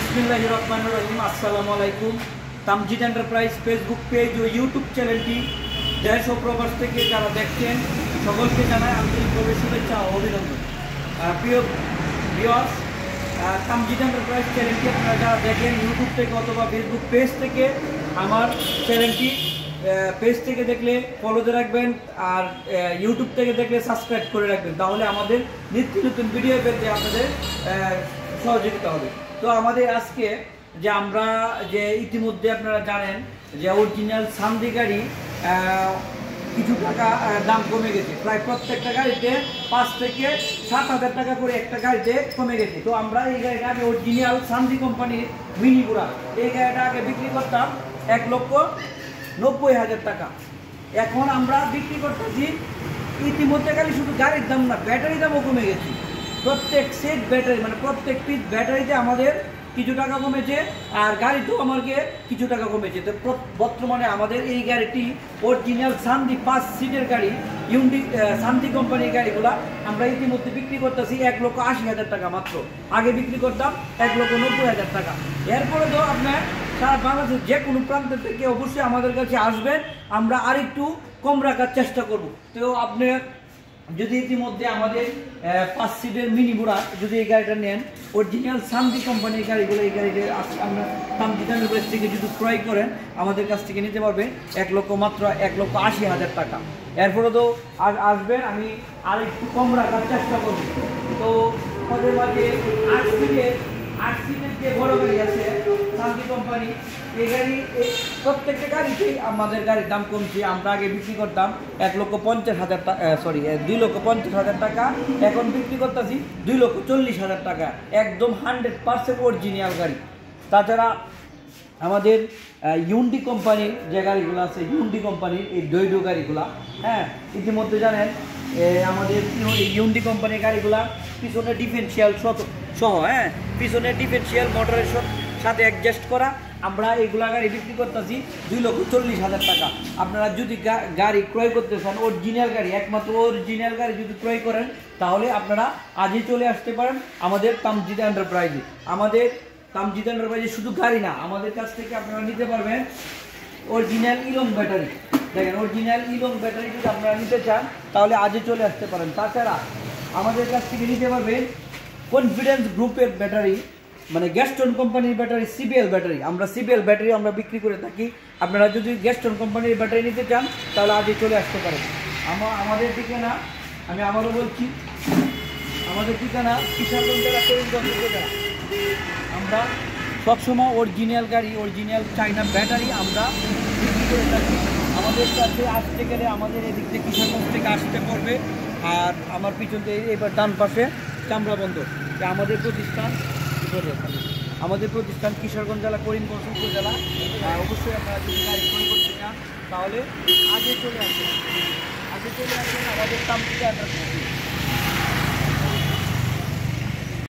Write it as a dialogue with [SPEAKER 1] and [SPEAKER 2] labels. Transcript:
[SPEAKER 1] বিসমিল্লাহির রহমানির রহিম। আসসালামু আলাইকুম। তামজিদ এন্টারপ্রাইজ ফেসবুক পেজ ও ইউটিউব চ্যানেলটি দেশ ও প্রবাস থেকে যারা দেখছেন সকলকে জানাই আন্তরিকভাবে শুভেচ্ছা ও অভিনন্দন। প্রিয় ভিউয়ার্স, তামজিদ এন্টারপ্রাইজ চ্যানেলটি আপনারা যারা দেখেন ইউটিউব থেকে অথবা ফেসবুক পেজ থেকে, আমার চ্যানেলটি পেজ থেকে দেখলে ফলোতে রাখবেন, আর ইউটিউব থেকে দেখলে সাবস্ক্রাইব করে রাখবেন, তাহলে আমাদের নিত্য নতুন ভিডিও পেতে আপনাদের সহযোগিতা হবে। তো আমাদের আজকে যে আমরা যে ইতিমধ্যে আপনারা জানেন যে অরিজিনাল সান্দি গাড়ি কিছু টাকা দাম কমে গেছে, প্রায় প্রত্যেকটা গাড়িতে 5 থেকে 7,000 টাকা করে একটা গাড়িতে কমে গেছে। তো আমরা এই গাড়িটা আগে অরিজিনাল সান্দি কোম্পানির মিনি বুড়া, এই গাড়িটা আগে বিক্রি করতাম 1,90,000 টাকা। এখন আমরা বিক্রি করতেছি ইতিমধ্যে খালি শুধু গাড়ির দাম না, ব্যাটারি দামও কমে গেছে। প্রত্যেক সেট ব্যাটারি মানে প্রত্যেক পিস ব্যাটারিতে আমাদের কিছু টাকা কমেছে, আর গাড়িতেও আমাকে কিছু টাকা কমেছে। তো বর্তমানে আমাদের এই গাড়িটি অরিজিনাল সান্দি 5 সিটের গাড়ি, ইউন্ডি সান্দি কোম্পানির গাড়িগুলা আমরা ইতিমধ্যে বিক্রি করতেছি 1,80,000 টাকা মাত্র। আগে বিক্রি করতাম 1,90,000 টাকা। এরপরে তো আপনার সারা বাংলাদেশের যে কোনো প্রান্ত থেকে অবশ্যই আমাদের কাছে আসবেন, আমরা আরেকটু কম রাখার চেষ্টা করব। তো আপনি যদি ইতিমধ্যে আমাদের 5 সিটের মিনি বুড়া যদি এই গাড়িটা নেন, অরিজিনাল সান্দি কোম্পানির গাড়িগুলো, এই গাড়িটা আমরা তামজিদ এন্টারপ্রাইজ থেকে যদি ক্রয় করেন আমাদের কাছ থেকে নিতে পারবেন মাত্র 1,80,000 টাকা। এরপরে তো আসবেন, আমি আর একটু কম রাখার চেষ্টা করব। তো আমাদের মাঝে 8 সিটের যে বড় গাড়ি আছে সান্দি কোম্পানি, এই গাড়ি প্রত্যেকটা গাড়িতেই আমাদের গাড়ির দাম কমছে। আমরা আগে বিক্রি করতাম 1,50,000 টাকা, 2,50,000 টাকা, এখন বিক্রি করতেছি 2,40,000 টাকা। একদম 100% অরিজিনাল গাড়ি। তাছাড়া আমাদের ইউন্ডি কোম্পানির যে গাড়িগুলো আছে, ইউন্ডি কোম্পানির এই ডৈডো গাড়িগুলা, হ্যাঁ ইতিমধ্যে জানেন আমাদের ইউন্ডি কোম্পানির গাড়িগুলা পিছনে ডিফেন্সিয়াল সহ, হ্যাঁ পিছনে ডিফেন্সিয়াল মোটরের সাথে অ্যাডজাস্ট করা, আমরা এইগুলা গাড়ি বিক্রি করতেছি 2,40,000 টাকা। আপনারা যদি গাড়ি ক্রয় করতে চান অরিজিনাল গাড়ি, একমাত্র অরিজিনাল গাড়ি যদি ক্রয় করেন, তাহলে আপনারা আজই চলে আসতে পারেন আমাদের তামজিদ এন্টারপ্রাইজে। আমাদের তামজিদ এন্টারপ্রাইজে শুধু গাড়ি না, আমাদের কাছ থেকে আপনারা নিতে পারবেন অরিজিনাল ইলং ব্যাটারি। দেখেন অরিজিনাল ইলং ব্যাটারি যদি আপনারা নিতে চান তাহলে আজই চলে আসতে পারেন। তাছাড়া আমাদের কাছ থেকে নিতে পারবেন কনফিডেন্স গ্রুপের ব্যাটারি, মানে গ্যাস্টন কোম্পানির ব্যাটারি, সিবিএল ব্যাটারি। আমরা সিবিএল ব্যাটারি আমরা বিক্রি করে থাকি। আপনারা যদি গ্যাস্টন কোম্পানির ব্যাটারি নিতে চান তাহলে আজই চলে আসতে পারেন। আমাদের ঠিকানা, আমি আবারও বলছি, আমাদের ঠিকানা কিশোরগঞ্জ জেলা, করিমগঞ্জ জেলা। আমরা সবসময় অরিজিনাল গাড়ি, অরিজিনাল চাইনা ব্যাটারি আমরা বিক্রি করে থাকি। আমাদের কাছে আসতে গেলে আমাদের এদিক থেকে কিশোরগঞ্জ থেকে আসতে পড়বে, আর আমার পিছন থেকে এবার ডান পাশে চামড়া বন্দর। আমাদের প্রতিষ্ঠান কিশোরগঞ্জ জেলা, করিমগঞ্জ উপজেলা। অবশ্যই আপনারা যদি গাড়ি ক্রয় করতে চান তাহলে আগে চলে আসবেন আমাদের তামজিদ এন্টারপ্রাইজ।